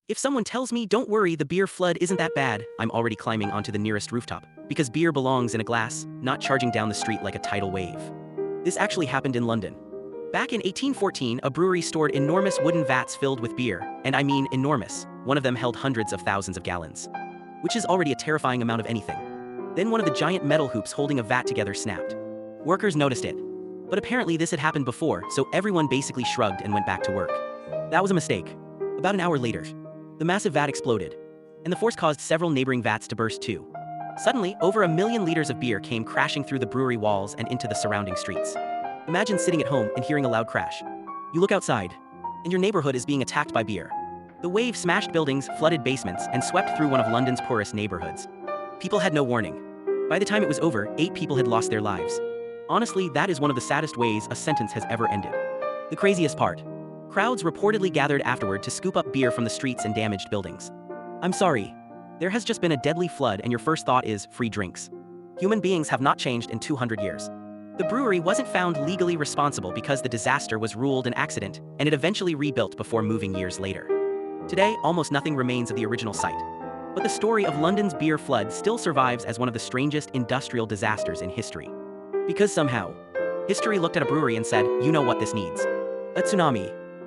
If someone tells me, don't worry, the beer flood isn't that bad, I'm already climbing onto the nearest rooftop. Because beer belongs in a glass, not charging down the street like a tidal wave. This actually happened in London. Back in 1814, a brewery stored enormous wooden vats filled with beer, and I mean enormous. One of them held hundreds of thousands of gallons, which is already a terrifying amount of anything. Then one of the giant metal hoops holding a vat together snapped. Workers noticed it. But apparently this had happened before, so everyone basically shrugged and went back to work. That was a mistake. About an hour later, the massive vat exploded, and the force caused several neighboring vats to burst too. Suddenly, over 1 million liters of beer came crashing through the brewery walls and into the surrounding streets. Imagine sitting at home and hearing a loud crash. You look outside, and your neighborhood is being attacked by beer. The wave smashed buildings, flooded basements, and swept through one of London's poorest neighborhoods. People had no warning. By the time it was over, 8 people had lost their lives. Honestly, that is one of the saddest ways a sentence has ever ended. The craziest part. Crowds reportedly gathered afterward to scoop up beer from the streets and damaged buildings. I'm sorry. There has just been a deadly flood and your first thought is free drinks. Human beings have not changed in 200 years. The brewery wasn't found legally responsible because the disaster was ruled an accident, and it eventually rebuilt before moving years later. Today, almost nothing remains of the original site. But the story of London's beer flood still survives as one of the strangest industrial disasters in history. Because somehow, history looked at a brewery and said, you know what this needs? A tsunami.